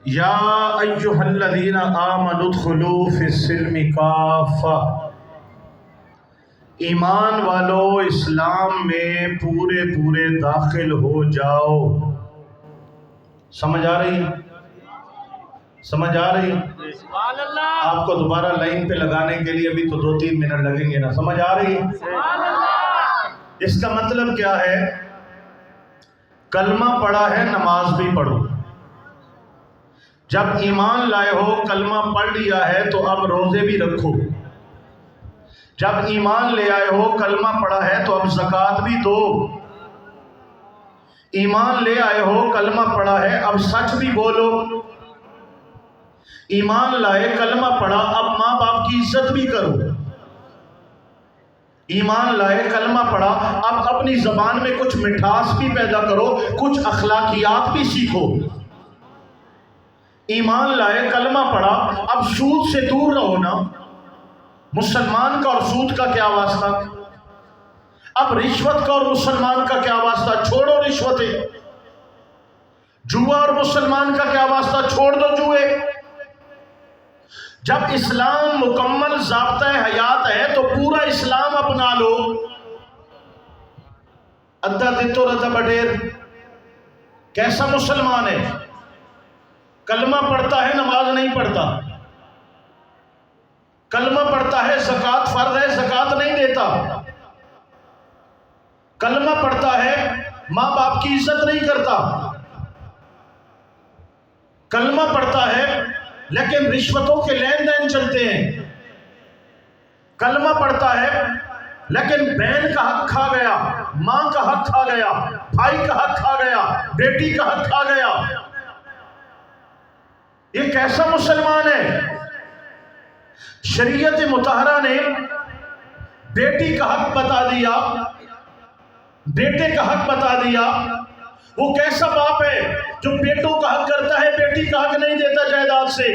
یا ایھا الذین آمنوا ادخلوا فی السلم کافہ، ایمان والو اسلام میں پورے داخل ہو جاؤ۔ سمجھ آ رہی ہے؟ سمجھ آ رہی ہے؟ سبحان اللہ۔ آپ کو دوبارہ لائن پہ لگانے کے لیے ابھی تو 2-3 منٹ لگیں گے نا۔ سمجھ آ رہی ہے؟ سبحان اللہ۔ اس کا مطلب کیا ہے؟ کلمہ پڑھا ہے، نماز بھی پڑھو۔ جب ایمان لائے ہو، کلمہ پڑھ لیا ہے تو اب روزے بھی رکھو۔ جب ایمان لے آئے ہو، کلمہ پڑھا ہے تو اب زکوٰۃ بھی دو۔ ایمان لے آئے ہو، کلمہ پڑھا ہے، اب سچ بھی بولو۔ ایمان لائے، کلمہ پڑھا، اب ماں باپ کی عزت بھی کرو۔ ایمان لائے، کلمہ پڑھا، اب اپنی زبان میں کچھ مٹھاس بھی پیدا کرو، کچھ اخلاقیات بھی سیکھو۔ ایمان لائے، کلمہ پڑھا، اب سود سے دور رہو نا۔ مسلمان کا اور سود کا کیا واسطہ؟ اب رشوت کا اور مسلمان کا کیا واسطہ؟ چھوڑو رشوتیں۔ جوا اور مسلمان کا کیا واسطہ؟ چھوڑ دو جوئے۔ جب اسلام مکمل ضابطۂ حیات ہے تو پورا اسلام اپنا لو۔ ادھا دتو رتا بڈیر کیسا مسلمان ہے؟ کلمہ پڑھتا ہے، نماز نہیں پڑھتا۔ کلمہ پڑھتا ہے، زکوٰۃ فرض ہے، زکوٰۃ نہیں دیتا۔ کلمہ پڑھتا ہے، ماں باپ کی عزت نہیں کرتا۔ کلمہ پڑھتا ہے لیکن رشوتوں کے لین دین چلتے ہیں۔ کلمہ پڑھتا ہے لیکن بہن کا حق کھا گیا، ماں کا حق کھا گیا، بھائی کا حق کھا گیا، بیٹی کا حق کھا گیا۔ یہ کیسا مسلمان ہے؟ شریعت مطہرہ نے بیٹی کا حق بتا دیا، بیٹے کا حق بتا دیا۔ وہ کیسا باپ ہے جو بیٹوں کا حق کرتا ہے، بیٹی کا حق نہیں دیتا جائیداد سے؟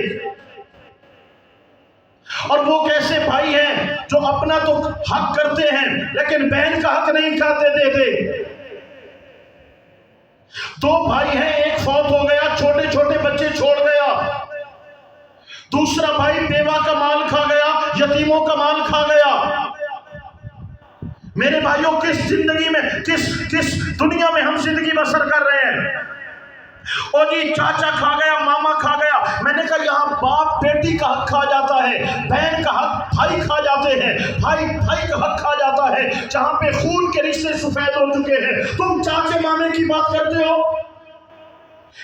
اور وہ کیسے بھائی ہیں جو اپنا تو حق کرتے ہیں لیکن بہن کا حق نہیں کھاتے دیتے؟ دو بھائی ہیں، ایک فوت ہو گیا، چھوٹے چھوٹے بچے چھوڑ گیا۔ دوسرا بھائی بیوہ کا مال کھا گیا، یتیموں کا مال کھا گیا۔ میرے بھائیوں، کس زندگی میں، کس دنیا میں ہم زندگی بسر کر رہے ہیں؟ اور جی چاچا کھا گیا، ماما کھا گیا۔ میں نے کہا یہاں باپ بیٹی کا حق کھا جاتا ہے، بہن کا حق بھائی کھا جاتے ہیں، بھائی کا حق کھا جاتا ہے۔ جہاں پہ خون کے رشتے سفید ہو چکے ہیں، تم چاچے مامے کی بات کرتے ہو؟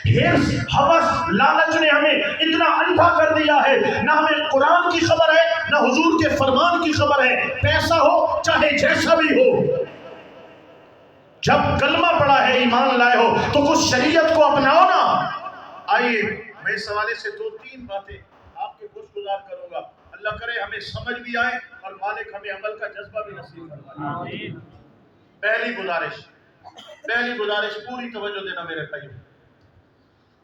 ہرس، ہوس، لالچ نے ہمیں اتنا اندھا کر دیا ہے، نہ ہمیں قرآن کی خبر ہے، نہ حضور کے فرمان کی خبر ہے۔ پیسہ ہو چاہے جیسا بھی ہو، جب کلمہ پڑھا ہے، ایمان لائے ہو تو کچھ شریعت کو اپناؤ نا۔ آئیے میں اس حوالے سے 2-3 باتیں آپ کے گوش گزار کروں گا، اللہ کرے ہمیں سمجھ بھی آئے اور مالک ہمیں عمل کا جذبہ بھی نصیب فرمائے۔ پہلی گزارش پوری توجہ دینا میرے بھائی۔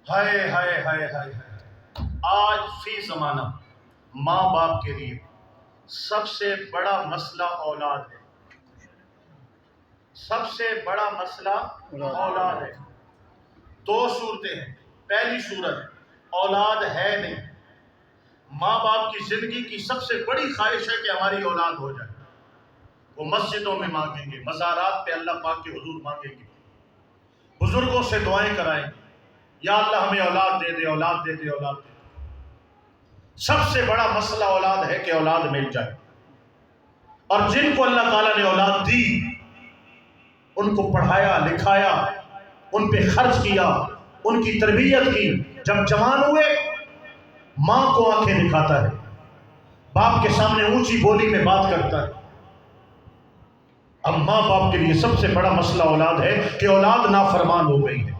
ہائے ہائے ہائے ہائے، آج فی زمانہ ماں باپ کے لیے سب سے بڑا مسئلہ اولاد ہے۔ سب سے بڑا مسئلہ اولاد ہے۔ 2 صورتیں ہیں۔ پہلی صورت، اولاد ہے نہیں۔ ماں باپ کی زندگی کی سب سے بڑی خواہش ہے کہ ہماری اولاد ہو جائے۔ وہ مسجدوں میں مانگیں گے، مزارات پہ اللہ پاک کے حضور مانگیں گے، بزرگوں سے دعائیں کرائیں گے، یا اللہ ہمیں اولاد دے دے، اولاد دے دے، اولاد دے دے۔ سب سے بڑا مسئلہ اولاد ہے کہ اولاد مل جائے۔ اور جن کو اللہ تعالیٰ نے اولاد دی، ان کو پڑھایا لکھایا، ان پہ خرچ کیا، ان کی تربیت کی۔ جب جوان ہوئے، ماں کو آنکھیں دکھاتا ہے، باپ کے سامنے اونچی بولی میں بات کرتا ہے۔ اب ماں باپ کے لیے سب سے بڑا مسئلہ اولاد ہے کہ اولاد نافرمان ہو گئی ہے۔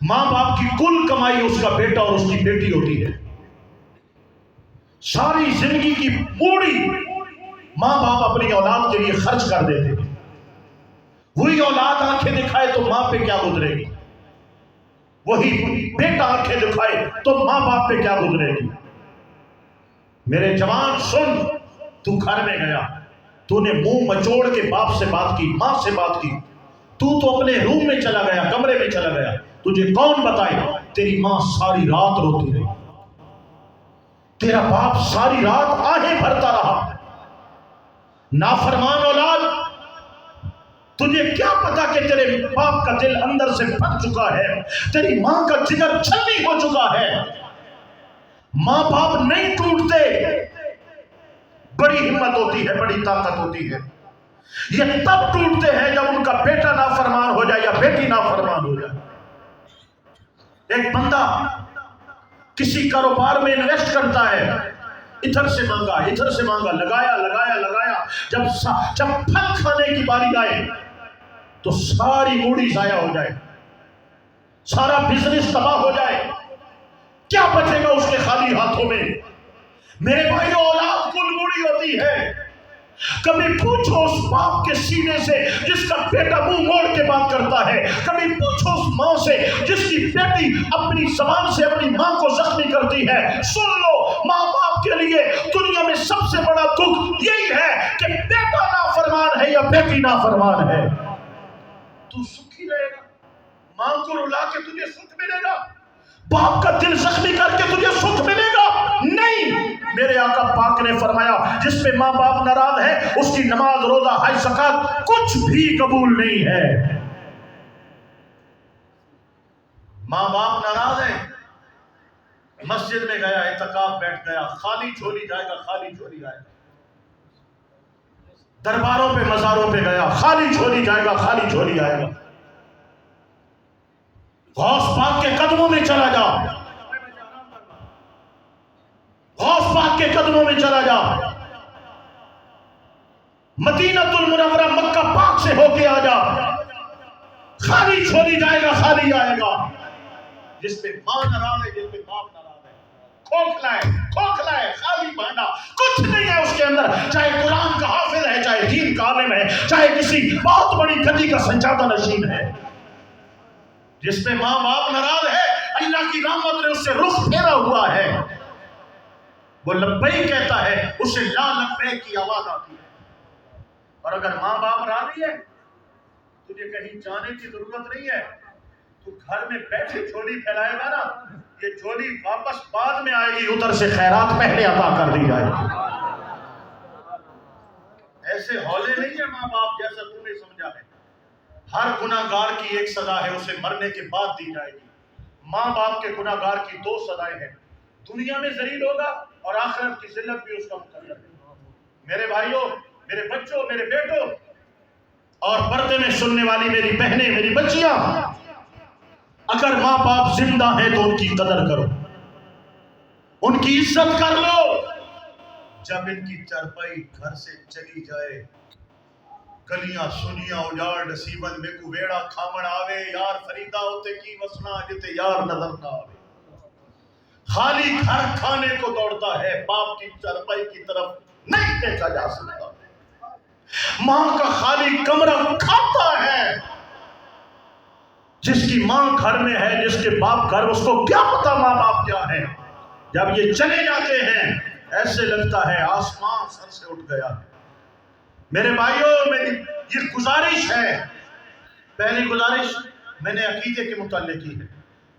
ماں باپ کی کل کمائی اس کا بیٹا اور اس کی بیٹی ہوتی ہے۔ ساری زندگی کی پوری ماں باپ اپنی اولاد کے لیے خرچ کر دیتے ہیں۔ وہی اولاد آنکھیں دکھائے تو ماں پہ کیا گزرے گی؟ وہی بیٹا آنکھیں دکھائے تو ماں باپ پہ کیا گزرے گی؟ میرے جوان سن، تو گھر میں گیا، تو نے منہ مچوڑ کے باپ سے بات کی، ماں سے بات کی، تو اپنے روم میں چلا گیا، کمرے میں چلا گیا، تجھے کون بتائے تیری ماں ساری رات روتی رہی، تیرا باپ ساری رات آہیں بھرتا رہا۔ نافرمان اولاد، تجھے کیا پتا کہ تیرے باپ کا دل اندر سے پھٹ چکا ہے، تیری ماں کا جگر چھلنی ہو چکا ہے۔ ماں باپ نہیں ٹوٹتے، بڑی ہمت ہوتی ہے، بڑی طاقت ہوتی ہے۔ یہ تب ٹوٹتے ہیں جب ان کا بیٹا نافرمان ہو جائے یا بیٹی نافرمان ہو جائے۔ ایک بندہ کسی کاروبار میں انویسٹ کرتا ہے، ادھر سے مانگا ادھر سے مانگا، لگایا لگایا لگایا، جب پھل کھانے کی باری آئے تو ساری موڑی ضائع ہو جائے، سارا بزنس تباہ ہو جائے، کیا بچے گا اس کے خالی ہاتھوں میں؟ میرے بھائیو، اولاد کل موڑی ہوتی ہے۔ کبھی پوچھو اس باپ کے سینے سے جس کا بیٹا منہ موڑ کے بات کرتا ہے، کبھی پوچھو اس ماں سے جس کی بیٹی اپنی زبان سے اپنی ماں کو زخمی کرتی ہے۔ سن لو، ماں باپ کے لیے دنیا میں سب سے بڑا دکھ یہی ہے کہ بیٹا نافرمان ہے یا بیٹی نافرمان ہے۔ تو سکھی رہے گا؟ ماں کو رلا کے تجھے سکھ ملے گا؟ باپ کا دل زخمی کر کے تجھے سکھ ملے گا؟ نہیں۔ میرے آقا پاک نے فرمایا جس پہ ماں باپ ناراض ہے اس کی نماز، روزہ، حج، زکات کچھ بھی قبول نہیں ہے۔ ماں باپ ناراض ہے، مسجد میں گیا، اعتکاف بیٹھ گیا، خالی جھولی جائے گا، خالی جھولی آئے گا۔ درباروں پہ مزاروں پہ گیا، خالی جھولی جائے گا، خالی جھولی آئے گا۔ غوث پاک کے قدموں میں چلا جا، غوث پاک کے قدموں میں چلا جا، مدینہ المنورہ مکہ پاک سے ہو کے آ جا، خالی چھوڑی جائے گا، خالی آئے گا۔ جس پہ ماں ناراض ہے، جس پہ باپ ناراض ہے، کھوکھلا ہے، خالی بانڈا، کچھ نہیں ہے اس کے اندر، چاہے قرآن کا حافظ ہے، چاہے دین کا عالم ہے، چاہے کسی بہت بڑی گدی کا سجادہ نشین ہے۔ جس پہ ماں باپ ناراض ہے، اللہ کی رحمت نے اس سے رخ پھیرا ہوا ہے، وہ لبیک کہتا ہے، اسے لا لبیک کی آواز آتی ہے۔ اور اگر ماں باپ راضی ہے، تجھے کہیں جانے کی ضرورت نہیں ہے، تو گھر میں بیٹھے جھولی پھیلائے گا نا، یہ جھولی واپس بعد میں آئے گی، ادھر سے خیرات پہلے عطا کر دی جائے گی۔ ایسے ہولے نہیں ہیں ماں باپ جیسا تم نے سمجھا ہے۔ ہر گناہ گار کی ایک سزا ہے، اسے مرنے کے بعد دی جائے گی۔ ماں باپ کے گناہ گار کی دو سزائیں ہیں، دنیا میں ذلیل ہوگا اور آخرت کی ذلت بھی اس کا مقرر ہے۔ میرے بھائیوں، میرے بچوں، میرے بیٹوں اور پردے میں سننے والی میری بہنیں، میری بچیاں، اگر ماں باپ زندہ ہیں تو ان کی قدر کرو، ان کی عزت کر لو۔ جب ان کی چارپائی گھر سے چلی جائے، گلیاں سنیاں اجاڑ نصیبت میں کو ویڑا کھامن آوے، یار فریدہ ہوتے کی وسنا جتے یار نظر نہ آوے۔ خالی گھر کھانے کو دوڑتا ہے، باپ کی چارپائی کی طرف نہیں دیکھا جا سکتا۔ ماں کا خالی کمرہ کھاتا ہے۔ جس کی ماں گھر میں ہے، جس کے باپ گھر، اس کو کیا پتا ماں باپ کیا ہے۔ جب یہ چلے جاتے ہیں ایسے لگتا ہے آسمان سر سے اٹھ گیا۔ میرے بھائیوں، میری یہ گزارش ہے، پہلی گزارش میں نے عقیدے کے متعلق کی ہے،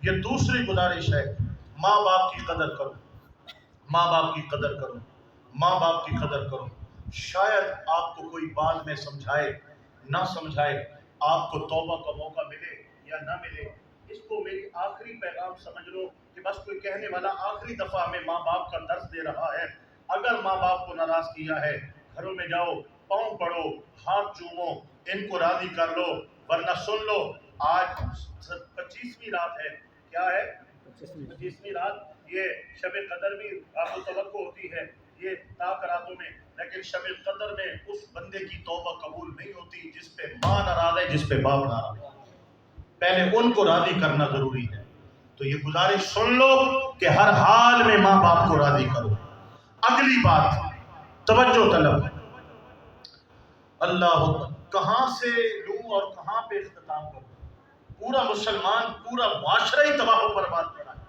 یہ دوسری گزارش ہے، ماں باپ کی قدر کرو، ماں باپ کی قدر کرو، ماں باپ کی قدر کرو۔ شاید آپ کو کوئی بعد میں سمجھائے نہ سمجھائے، آپ کو توبہ کا موقع ملے یا نہ ملے، اس کو میری آخری پیغام سمجھ لو کہ بس کوئی کہنے والا آخری دفعہ ہمیں ماں باپ کا درس دے رہا ہے۔ اگر ماں باپ کو ناراض کیا ہے، گھروں میں جاؤ، پاؤں پڑو، ہاتھ چومو، ان کو راضی کر لو، ورنہ سن لو، آج 25ویں رات ہے۔ کیا ہے؟ 25ویں رات۔ یہ شب قدر بھی آپ کو توقع ہوتی ہے یہ تاک راتوں میں، لیکن شب قدر میں اس بندے کی توبہ قبول نہیں ہوتی جس پہ ماں ناراض ہے، جس پہ باپ ناراض ہے۔ پہلے ان کو راضی کرنا ضروری ہے۔ تو یہ گزارش سن لو کہ ہر حال میں ماں باپ کو راضی کرو۔ اگلی بات، توجہ طلب، اللہ اکبر، کہاں سے لوں اور کہاں پہ اختتام کروں؟ پورا مسلمان، پورا معاشرہ ہی تباہ و برباد پڑا ہے۔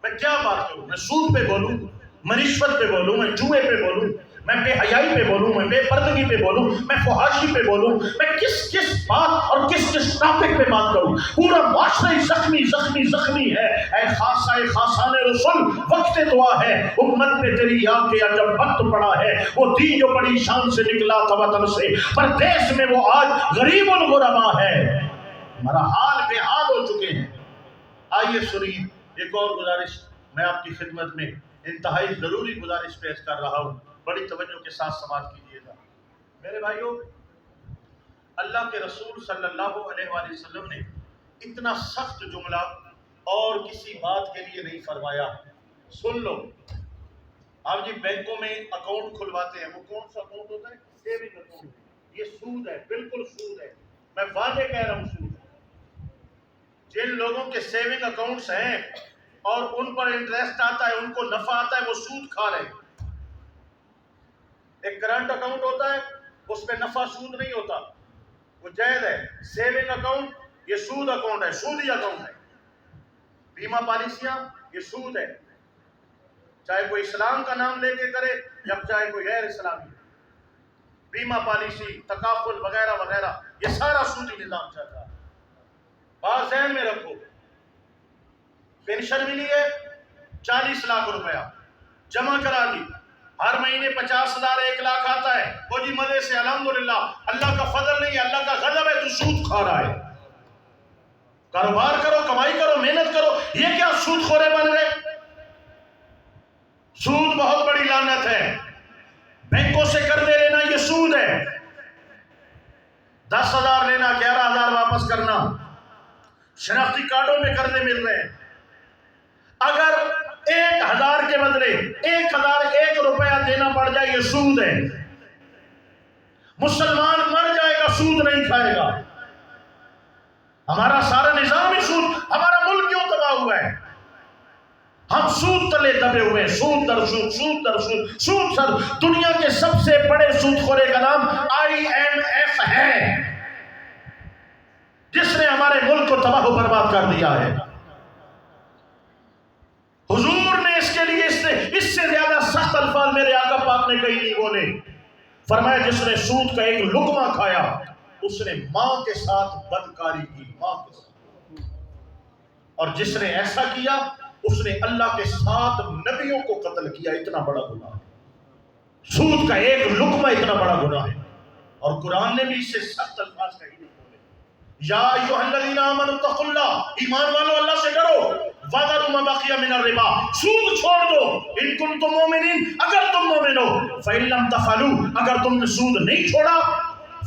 میں کیا بات کروں؟ میں سود پہ بولوں، میں رشوت پہ بولوں، میں جوئے پہ بولوں، میں بے حیائی پہ بولوں، میں بے پردگی پہ بولوں، میں فحاشی پہ بولوں، میں کس بات اور کس ٹاپک پہ بات کروں؟ پورا معاشرہ زخمی ہے۔ اے خاصان رسول، وقت دعا ہے، امت پہ تیری یاد کے جب وقت پڑا ہے، وہ دین جو بڑی شان سے نکلا تھا وطن سے، پردیس میں وہ آج غریب الغربا ہے، ہمارا حال بے حال ہو چکے ہیں۔ آئیے سنیے ایک اور گزارش میں آپ کی خدمت میں انتہائی ضروری گزارش پیش کر رہا ہوں، بڑی توجہ کے ساتھ سماعت کیجیے گا۔ میرے بھائیوں، اللہ کے رسول صلی اللہ علیہ وآلہ وسلم نے اتنا سخت جملہ اور کسی بات کے لیے نہیں فرمایا۔ سن لو، آپ جی بینکوں میں اکاؤنٹ کھلواتے ہیں، وہ کون سا اکاؤنٹ ہوتا ہے؟ Saving account. یہ سود ہے، بالکل سود ہے، میں واضح کہہ رہا ہوں سود ہے۔ جن لوگوں کے سیونگ اکاؤنٹس ہیں اور ان پر انٹرسٹ آتا ہے، ان کو نفع آتا ہے، وہ سود کھا رہے ہیں۔ ایک کرنٹ اکاؤنٹ ہوتا ہے، اس پہ نفع سود نہیں ہوتا، وہ جائز ہے۔ سیونگ اکاؤنٹ یہ سود اکاؤنٹ ہے، سودی اکاؤنٹ ہے۔ بیمہ پالیسیاں یہ سود ہے، چاہے کوئی اسلام کا نام لے کے کرے یا چاہے کوئی غیر اسلامی۔ بیمہ پالیسی، تکافل وغیرہ وغیرہ، یہ سارا سودی نظام چل رہا ہے۔ بات ذہن میں رکھو، پینشن ملی ہے 40 لاکھ روپیہ جمع کرا دی، ہر مہینے 50,000 1 لاکھ آتا ہے، وہ جی مزے سے الحمدللہ، اللہ کا فضل نہیں ہے، اللہ کا غضب ہے، تو سود کھا رہا ہے۔ کاروبار کرو، کمائی کرو، محنت کرو، یہ کیا سود خورے بن گئے؟ سود بہت بڑی لعنت ہے۔ بینکوں سے قرضے لینا یہ سود ہے، 10,000 لینا، 11,000 واپس کرنا، شناختی کارڈوں میں قرضے مل رہے ہیں۔ اگر 1,000 کے بدلے 1,001 روپیہ دینا پڑ جائے، یہ سود ہے۔ مسلمان مر جائے گا، سود نہیں کھائے گا۔ ہمارا سارا نظام ہی سود، ہمارا ملک کیوں تباہ ہوا ہے؟ ہم سود تلے دبے ہوئے، سود در سود، سود در سود، سود سر۔ دنیا کے سب سے بڑے سود خورے کا نام IMF ہے، جس نے ہمارے ملک کو تباہ و برباد کر دیا ہے۔ حضور نے اس کے لیے اس سے زیادہ سخت الفاظ میرے آقا پاک نے کہیں نہیں بولے۔ فرمایا جس نے سود کا ایک لقمہ کھایا، اس نے ماں کے ساتھ بدکاری کی، ماں کے ساتھ، اور جس نے ایسا کیا اس نے اللہ کے 7 نبیوں کو قتل کیا۔ اتنا بڑا گناہ ہے سود کا ایک لقمہ، اتنا بڑا گناہ ہے، اور قرآن نے بھی اس سے سخت الفاظ کہیں نہیں بولے۔ یا ایھا الذین آمنوا اتقوا اللہ، ایمان والو اللہ سے ڈرو، وذروا ما بقی من الربا، سود چھوڑ دو، ان کنتم مؤمنین، اگر تم مومن ہو، فإن لم تفعلوا، اگر تم نے سود نہیں چھوڑا،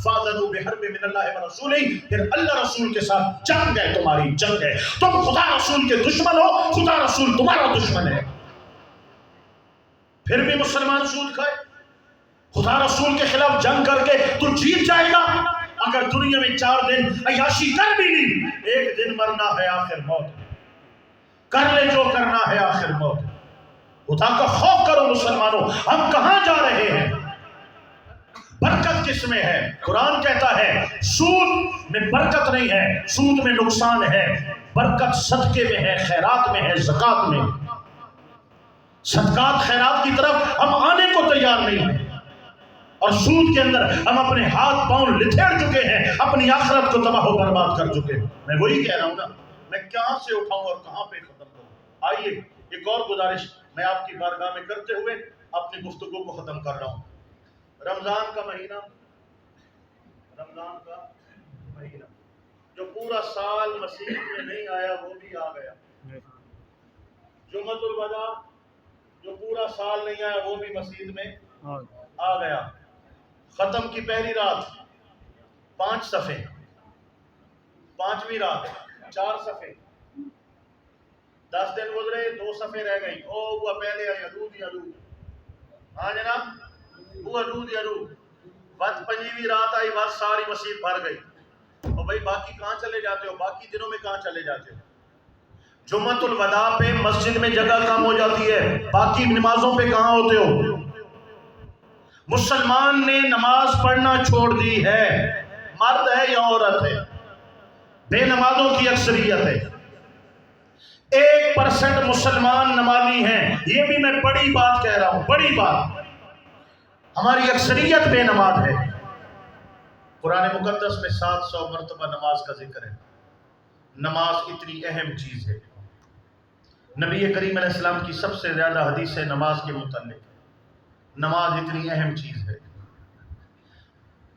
فاذنوا بحرب من اللہ ورسولہ، پھر اللہ رسول کے ساتھ جنگ ہے، تمہاری جنگ ہے، تم خدا رسول کے دشمن ہو، خدا رسول تمہارا دشمن ہے۔ پھر بھی مسلمان سود کھائے، خدا رسول کے خلاف جنگ کر کے تو جیت جائے گا؟ اگر دنیا میں 4 دن عیاشی کر بھی لی، ایک دن مرنا ہے، آخر موت، کر لے جو کرنا ہے، آخر موت۔ خدا کا خوف کرو مسلمانوں، ہم کہاں جا رہے ہیں؟ برکت کس میں ہے؟ قرآن کہتا ہے سود میں برکت نہیں ہے، سود میں نقصان ہے، برکت صدقے میں ہے، خیرات میں ہے، زکوٰۃ میں۔ صدقات خیرات کی طرف ہم آنے کو تیار نہیں ہیں، اور سود کے اندر ہم اپنے ہاتھ پاؤں لتھیڑ چکے ہیں، اپنی آخرت کو تباہ و برباد کر چکے ہیں۔ میں وہی کہہ رہا ہوں نا، میں کہاں سے اٹھاؤں اور کہاں پہ ختم کروں؟ آئیے ایک اور گزارش میں آپ کی بارگاہ میں کرتے ہوئے اپنی گفتگو کو ختم کر رہا ہوں۔ رمضان کا مہینہ، رمضان کا مہینہ جو پورا سال مسیح میں نہیں آیا، وہ بھی آ گیا۔ جمعۃ الوداع جو پورا سال نہیں آیا، وہ بھی مسجد میں آ گیا۔ ختم کی پہلی رات 5 صفحے، 5ویں رات 4 صفحے، 10 دن گزرے 2 صفحے رہ گئی، او ہوا پہلے آئی ادود یا دود، ہاں جناب، وہ ادود یا دود، بس 5ویں رات آئی، بس ساری مسجد بھر گئی۔ اور بھائی باقی کہاں چلے جاتے ہو؟ باقی دنوں میں کہاں چلے جاتے ہو؟ جمعۃ الوداع پہ مسجد میں جگہ کم ہو جاتی ہے، باقی نمازوں پہ کہاں ہوتے ہو؟ مسلمان نے نماز پڑھنا چھوڑ دی ہے، مرد ہے یا عورت ہے، بے نمازوں کی اکثریت ہے۔ 1% مسلمان نمازی ہیں، یہ بھی میں بڑی بات کہہ رہا ہوں، بڑی بات۔ ہماری اکثریت بے نماز ہے۔ قرآن مقدس میں 700 مرتبہ نماز کا ذکر ہے۔ نماز اتنی اہم چیز ہے۔ نبی کریم علیہ السلام کی سب سے زیادہ حدیث ہے نماز کے متعلق۔ نماز اتنی اہم چیز ہے،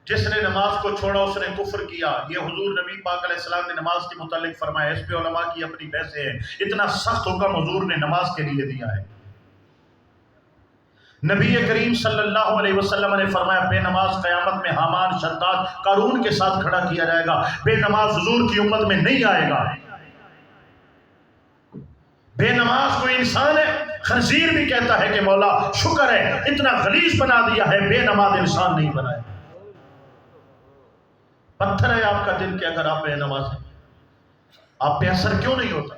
جس نے نماز کو چھوڑا اس نے کفر کیا۔ یہ حضور نبی پاک علیہ السلام نے نماز کے متعلق فرمایا۔ اس پہ علماء کی اپنی بحثیں ہیں، اتنا سخت حکم حضور نے نماز کے لیے دیا ہے۔ نبی کریم صلی اللہ علیہ وسلم نے فرمایا بے نماز قیامت میں حامان، شداد، قارون کے ساتھ کھڑا کیا جائے گا۔ بے نماز حضور کی امت میں نہیں آئے گا۔ بے نماز کوئی انسان ہے، خنزیر بھی کہتا ہے کہ مولا شکر ہے اتنا غلیظ بنا دیا ہے، بے نماز انسان نہیں بنائے۔ پتھر ہے آپ کا دل کہ اگر آپ بے نماز ہیں آپ پہ اثر کیوں نہیں ہوتا؟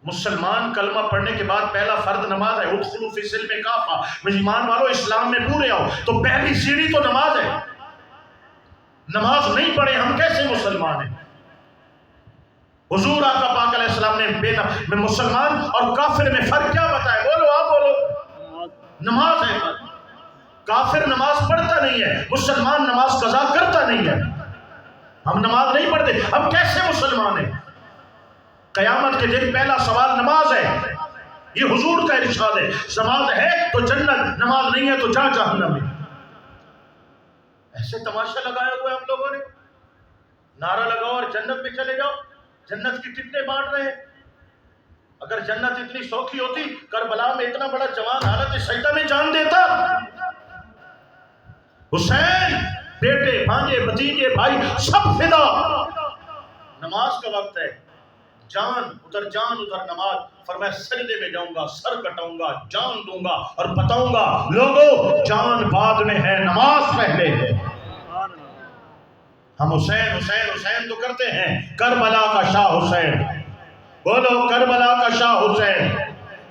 مسلمان کلمہ پڑھنے کے بعد پہلا فرض نماز ہے۔ ادخلوا فی السلم کافہ، ایمان والو اسلام میں پورے آؤ، تو پہلی سیڑھی تو نماز ہے۔ نماز نہیں پڑھے ہم کیسے مسلمان ہیں؟ حضور آقا پاک علیہ السلام نے مسلمان اور کافر میں فرق کیا بتایا؟ بولو آپ بولو۔ نماز ہے۔ کافر نماز پڑھتا نہیں ہے، مسلمان نماز قضا کرتا نہیں ہے۔ ہم نماز نہیں پڑھتے، ہم کیسے مسلمان ہیں؟ قیامت کے دن پہلا سوال نماز ہے۔ یہ حضور کا ارشاد ہے، نماز ہے تو جنت، نماز نہیں ہے تو جا جہنم میں۔ ایسے تماشا لگایا ہوا ہے ہم لوگوں نے، نعرہ لگاؤ اور جنت میں چلے جاؤ، جنت کی ٹکٹیں بانٹ رہے ہیں۔ اگر جنت اتنی سوکھی ہوتی کربلا میں اتنا بڑا جوان حالت سجدہ میں جان دیتا۔ حسین بیٹے، بھانجے، بھتیجے، بھائی سب فدا۔ نماز کا وقت ہے، جان ادھر نماز۔ فرمایا سجدے میں جاؤں گا، سر کٹاؤں گا، جان دوں گا اور بتاؤں گا لوگوں جان بعد میں ہے، نماز پہلے ہے۔ ہم حسین حسین حسین تو کرتے ہیں، کربلا کا شاہ حسین، بولو کربلا کا شاہ حسین،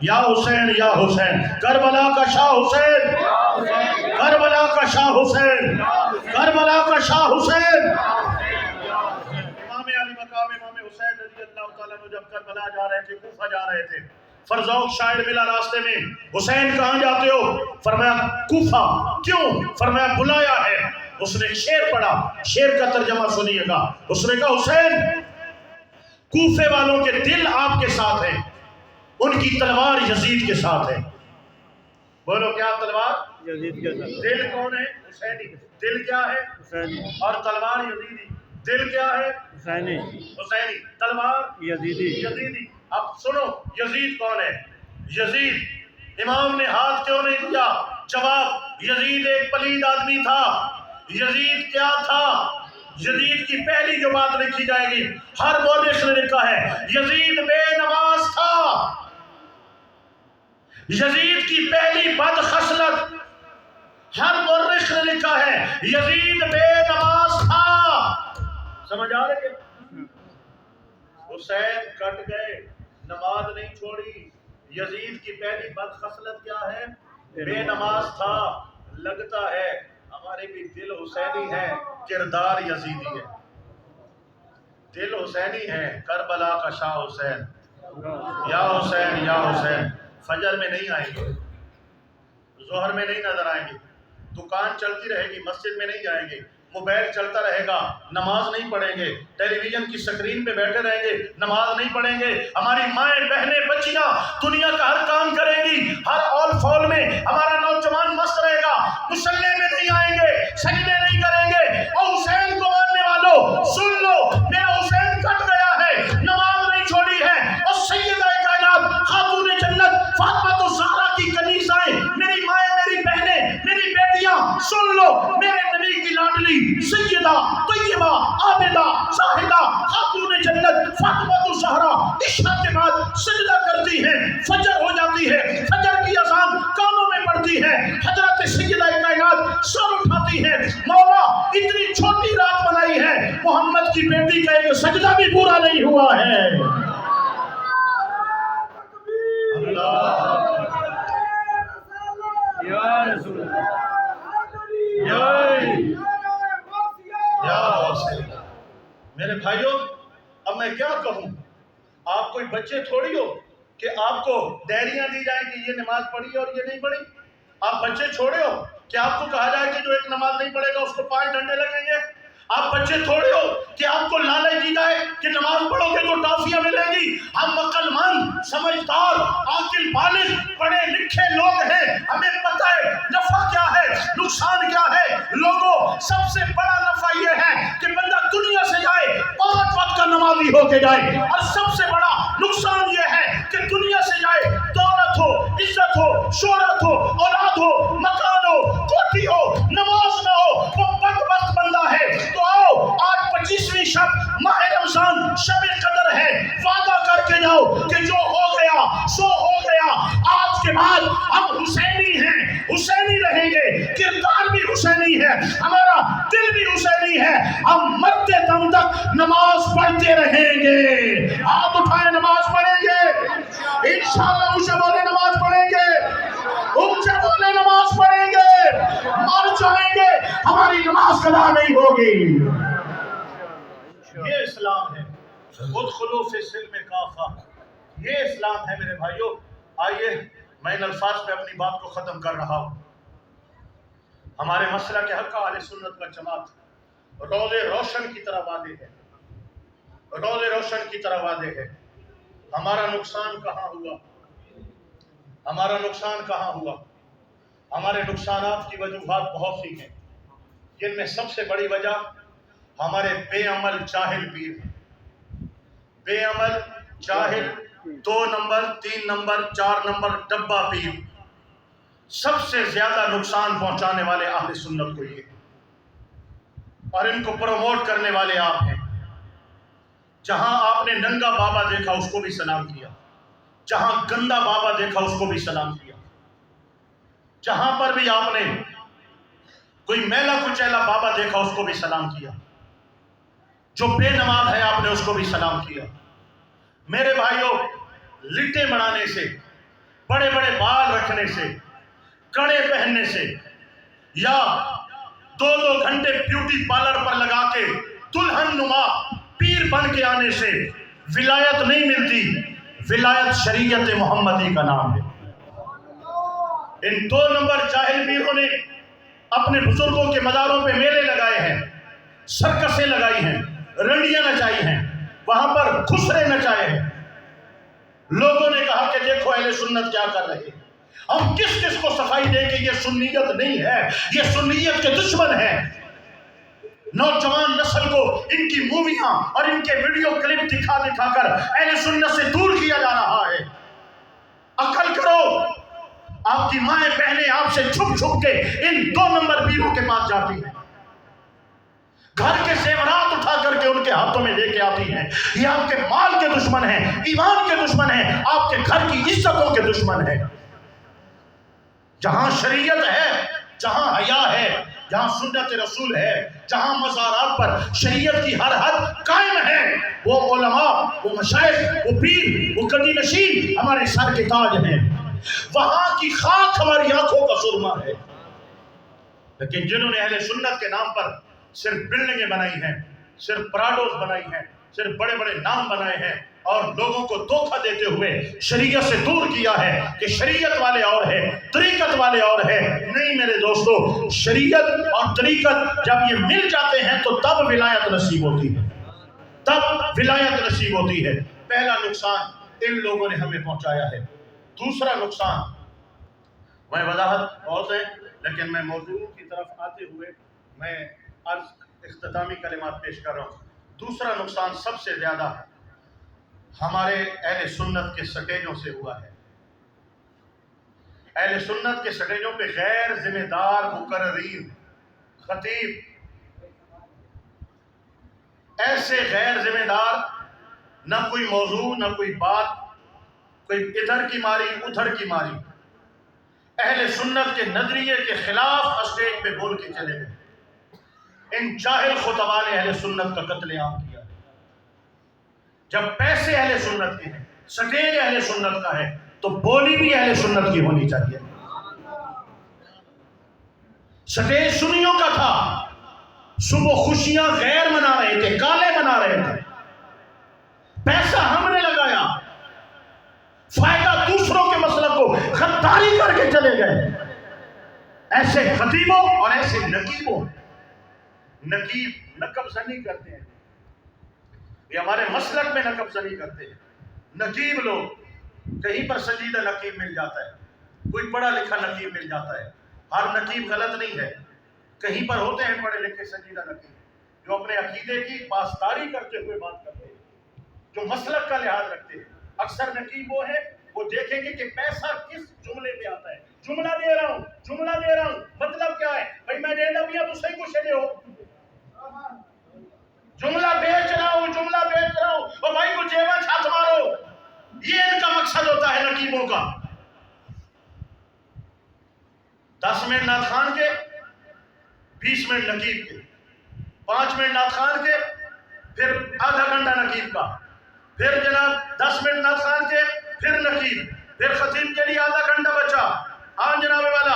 یا حسین یا حسین، کربلا کا شاہ حسین، کربلا کا شاہ حسین، کربلا کا شاہ حسین۔ امام علی مقام امام حسین رضی اللہ تعالیٰ عنہ جب کربلا جا رہے تھے، کوفہ جا رہے تھے، فرزوق شاعر ملا راستے میں، حسین کہاں جاتے ہو؟ فرمایا کوفہ۔ کیوں؟ فرمایا بلایا ہے۔ اس نے شعر پڑھا، شعر کا ترجمہ سنیے گا۔ اس نے کہا حسین کوفے والوں کے دل آپ کے ساتھ ہیں، ان کی تلوار یزید کے ساتھ ہے۔ بولو کیا تلوار؟ یزید کے ساتھ۔ دل کون ہے؟ حسینی۔ دل کیا ہے؟ حسینی۔ اور تلوار یزیدی۔ دل کیا ہے؟ حسینی۔ حسینی۔ تلوار یزیدی۔ یزیدی۔ اب سنو یزید کون ہے؟ یزید امام نے ہاتھ کیوں نہیں دیا؟ جواب، یزید ایک پلید آدمی تھا۔ یزید کیا تھا؟ یزید کی پہلی جو بات لکھی جائے گی، ہر مورخ نے لکھا ہے یزید بے نماز تھا۔ یزید کی پہلی بد خصلت، ہر مورخ نے لکھا ہے یزید بے نماز تھا۔ سمجھ آ رہے ہیں؟ حسین کٹ گئے، نماز نہیں چھوڑی۔ یزید کی پہلی بد خصلت کیا ہے؟ بے نماز تھا۔ لگتا ہے ہمارے بھی دل حسینی ہے، کردار یزیدی ہے۔ دل حسینی ہے، کربلا کا شاہ حسین، یا حسین یا حسین۔ فجر میں نہیں آئیں گے، ظہر میں نہیں نظر آئیں گے، دکان چلتی رہے گی، مسجد میں نہیں جائیں گے، موبائل چلتا رہے گا، نماز نہیں پڑھیں گے، ٹیلی ویژن کی سکرین پہ بیٹھے رہیں گے، نماز نہیں پڑھیں گے، ہماری مائیں بہنیں بچیاں دنیا کا ہر کام کریں گی، ہر آل فال میں ہمارا نوجوان مست رہے گا، مصلی میں نہیں آئیں گے، سجدے نہیں کریں گے۔ اور حسین کو ماننے والوں سن لو، میرا حسین کٹ گیا ہے، نماز نہیں چھوڑی ہے، اور سیدہ کائنات خاتون جنت فاطمہ الزہرا کی کنیزائیں، میری مائیں، میری بہنیں، میری بیٹیاں سن لو، میرے نبی کی لاڈلی سیدہ طیبہ عابدہ زاہدہ خاتون جنت فاطمہ الزہرا عشاء کے بعد سجدہ کرتی ہے، فجر ہو جاتی ہے، فجر کی اذان کانوں میں پڑتی ہے، حضرت سیدہ کائنات سر اٹھاتی ہے، مولا اتنی چھوٹی رات بنائی ہے، محمد کی بیٹی کا ایک سجدہ بھی پورا نہیں ہوا ہے۔ اللہ یا رسول اللہ۔ میرے بھائیوں، اب میں کیا کہوں؟ آپ کوئی بچے تھوڑی ہو کہ آپ کو ڈائریاں دی جائیں کہ یہ نماز پڑھی اور یہ نہیں پڑھی۔ آپ بچے چھوڑے ہو، کہ آپ کو کہا جائے کہ جو ایک نماز نہیں پڑھے گا اس کو 5 ڈنڈے لگیں گے؟ آپ بچے تھوڑے ہو کہ آپ کو لالچ دی جائے کہ نماز پڑھو گے تو ٹافیاں ملیں گی. ہم عقل مند، سمجھدار، عاقل، بالغ، پڑھے لکھے لوگ ہیں. ہمیں پتہ ہے نفع کیا ہے، نقصان کیا ہے. لوگوں، سب سے بڑا نفع یہ ہے کہ بندہ دنیا سے جائے 5 وقت کا نمازی ہو کے جائے، اور سب سے بڑا نقصان یہ ہے کہ دنیا سے جائے دولت ہو، عزت ہو، شہرت ہو، اولاد ہو، مکان ہو، کوٹھی ہو، نماز نہ ہو. وہ بدبخت بندہ ہے. تو آؤ، آج 25ویں شب ماہ رمضان شب قدر ہے. وعدہ کر کے جاؤ کہ جو ہو گیا سو ہو گیا. آج کے بعد ہم حسینی ہیں، حسینی رہیں گے. کردار بھی حسینی ہے، ہمارا دل بھی حسینی ہے. ہم مرتے دم تک نماز پڑھتے رہیں گے. ہاتھ اٹھائیں، نماز پڑھیں گے انشاءاللہ. اونچے بولے نماز پڑھیں گے، اونچے بولے نماز پڑھیں گے. مر جائیں گے، ہماری نماز قضا نہیں ہوگی. یہ اسلام ہے. ادخلوا فی السلم کافہ. یہ اسلام ہے میرے بھائیوں. آئیے میں ان الفاظ پہ اپنی بات کو ختم کر رہا ہوں. ہمارے مسلک حق اہل سنت والجماعت روز روشن کی طرح واضح ہے، روز روشن کی طرح واضح ہے. ہمارا نقصان کہاں ہوا؟ ہمارا نقصان کہاں ہوا؟ ہمارے نقصانات کی وجوہات بہت سی ہیں، جن میں سب سے بڑی وجہ ہمارے بے عمل جاہل پیر ہیں. بے عمل جاہل 2 نمبر 3 نمبر 4 نمبر ڈبہ پیر سب سے زیادہ نقصان پہنچانے والے اہل سنت کو یہ، اور ان کو پروموٹ کرنے والے آپ ہیں. جہاں آپ نے ننگا بابا دیکھا اس کو بھی سلام کیا، جہاں گندا بابا دیکھا اس کو بھی سلام کیا. جہاں پر بھی آپ نے کوئی میلا کچیلا بابا دیکھا اس کو بھی سلام کیا. جو بے نماز ہے آپ نے اس کو بھی سلام کیا. میرے بھائیوں، لٹے بنانے سے، بڑے بڑے بال رکھنے سے، کڑے پہننے سے، یا 2 گھنٹے بیوٹی پارلر پر لگا کے دلہن نما پیر بن کے آنے سے ولایت نہیں ملتی. ولایت شریعت محمدی کا نام ہے. ان 2 نمبر جاہل پیروں نے اپنے بزرگوں کے مزاروں پہ میلے لگائے ہیں، سرکسیں لگائی ہیں، رنڈیاں نچائی ہیں، وہاں پر خسرے نچائے ہیں. لوگوں نے کہا کہ دیکھو اہل سنت کیا کر رہے ہیں. ہم کس کس کو صفائی دے کہ یہ سنیت نہیں ہے، یہ سنیت کے دشمن ہیں. نوجوان نسل کو ان کی موویاں اور ان کے ویڈیو کلپ دکھا دکھا کر اہل سنت سے دور کیا جا رہا ہے. عقل کرو. آپ کی مائیں بہنیں آپ سے چھپ چھپ کے ان 2 نمبر پیروں کے پاس جاتی ہیں، گھر کے زیورات اٹھا کر کے ان کے ہاتھوں میں لے کے آتی ہیں. یہ آپ کے مال کے دشمن ہیں، ایمان کے دشمن ہیں، آپ کے گھر کی عزتوں کے دشمن ہیں. جہاں شریعت ہے، جہاں حیا ہے، جہاں سنت رسول ہے، جہاں مزارات پر شریعت کی ہر حد قائم ہے، وہ علماء، وہ مشائخ، وہ پیر، وہ قدی نشین ہمارے سر کے تاج ہیں. وہاں کی خاک ہماری آنکھوں کا سرما ہے. لیکن جنہوں نے اہل سنت کے نام پر صرف بلڈنگیں بنائی ہیں، صرف پراڈوز بنائی ہیں، صرف بڑے بڑے نام بنائے ہیں، اور لوگوں کو دھوکہ دیتے ہوئے شریعت سے دور کیا ہے کہ شریعت والے اور ہے، طریقت والے اور ہے. نہیں میرے دوستو، شریعت اور طریقت جب یہ مل جاتے ہیں تو تب ولایت نصیب ہوتی ہے، تب ولایت نصیب ہوتی ہے. پہلا نقصان ان لوگوں نے ہمیں پہنچایا ہے. دوسرا نقصان، میں وضاحت بہت ہے لیکن میں موضوع کی طرف آتے ہوئے میں اختتامی کلمات پیش کر رہا ہوں. دوسرا نقصان سب سے زیادہ ہمارے اہل سنت کے سٹیجوں سے ہوا ہے. اہل سنت کے سٹیجوں پہ غیر ذمہ دار مقررین، خطیب، ایسے غیر ذمہ دار، نہ کوئی موضوع، نہ کوئی بات، کوئی ادھر کی ماری ادھر کی ماری، اہل سنت کے نظریے کے خلاف اسٹیج پہ بول کے چلے گئے. ان جاہل خطباء نے اہل سنت کا قتل عام کیا. جب پیسے اہل سنت کے ہیں، سٹیج اہل سنت کا ہے، تو بولی بھی اہل سنت کی ہونی چاہیے. سٹیج سنیوں کا تھا، صبح خوشیاں غیر منا رہے تھے، کالے منا رہے تھے. پیسہ ہم نے لگایا، فائدہ دوسروں کے مسلک کو غداری کر کے چلے گئے. ایسے خطیبوں اور ایسے نقیبوں، نقیب نقب زنی کرتے ہیں، یہ ہمارے مسلک میں نقب زنی کرتے ہیں۔ نقیب لوگ کہیں پر سنجیدہ نقیب مل جاتا ہے، کوئی پڑھا لکھا نقیب مل جاتا ہے، ہر نقیب غلط نہیں ہے، کہیں پر ہوتے ہیں پڑھے لکھے سنجیدہ نقیب جو اپنے عقیدے کی پاسداری کرتے ہوئے بات کرتے ہیں، جو مسلک کا لحاظ رکھتے ہیں۔ اکثر نقیب وہ ہیں، وہ دیکھیں گے کہ پیسہ کس جملے پہ آتا ہے، جملہ دے رہا ہوں، مطلب کیا ہے بھائی میں دینا بھی تو صحیح کچھ دے ہو، جملہ بیچ رہا ہوں اور بھائی کو جیبا چھات مارو، یہ ان کا مقصد ہوتا ہے نقیبوں کا۔ 10 منٹ نعت خوان کے، 20 منٹ نقیب کے، 5 منٹ نعت خوان کے، پھر آدھا گھنٹہ نقیب کا، پھر جناب 10 منٹ نعت خوان کے، پھر نقیب، پھر خطیب کے لیے آدھا گھنٹہ بچا۔ ہاں جناب والا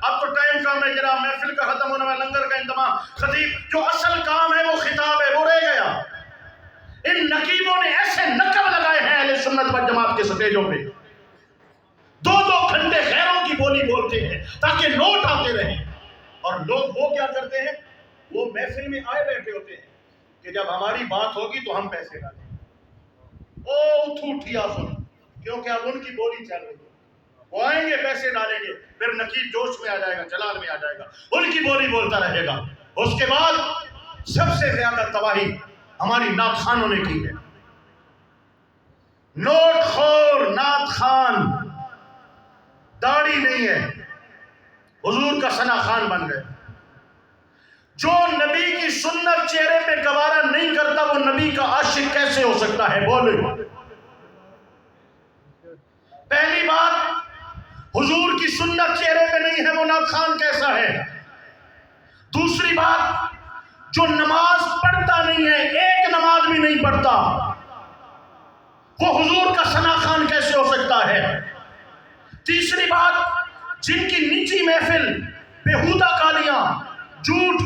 اب تو ٹائم کم ہے جناب، محفل کا ختم ہونے والا، لنگر کا انتظام، خطیب جو اصل کام ہے وہ خطاب ہے وہ رہ گیا۔ ان نقیبوں نے ایسے نقب لگائے ہیں اہل سنت والجماعت کے سٹیجوں پہ، 2 گھنٹے غیروں کی بولی بولتے ہیں تاکہ نوٹ آتے رہیں، اور لوگ وہ کیا کرتے ہیں، وہ محفل میں آئے بیٹھے ہوتے ہیں کہ جب ہماری بات ہوگی تو ہم پیسے ڈالیں، اٹھیا سن، کیونکہ اب ان کی بولی چل رہی ہے، وہ آئیں گے پیسے ڈالیں گے، پھر نقیب جوش میں آ جائے گا، جلال میں آ جائے گا، ان کی بولی بولتا رہے گا۔ اس کے بعد سب سے زیادہ تباہی ہماری نعت خوانوں نے کی ہے۔ نوٹ خور نعت خوان، داڑھی نہیں ہے، حضور کا ثنا خوان بن گئے۔ جو نبی کی سنت چہرے پہ گوارا نہیں کرتا وہ نبی کا عاشق کیسے ہو سکتا ہے؟ بولے۔ پہلی بات، حضور کی سنت چہرے پہ نہیں ہے وہ نعت خوان کیسا ہے؟ دوسری بات، جو نماز پڑھتا نہیں ہے، ایک نماز بھی نہیں پڑھتا، وہ حضور کا ثنا خوان کیسے ہو سکتا ہے؟ تیسری بات، جن کی نجی محفل بیہودہ گالیاں، جھوٹ،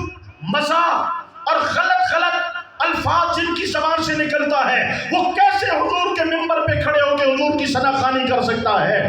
مزاح اور غلط الفاظ جن کی زبان سے نکلتا ہے، وہ کیسے حضور کے منبر پہ کھڑے ہو کے حضور کی ثنا خوانی کر سکتا ہے؟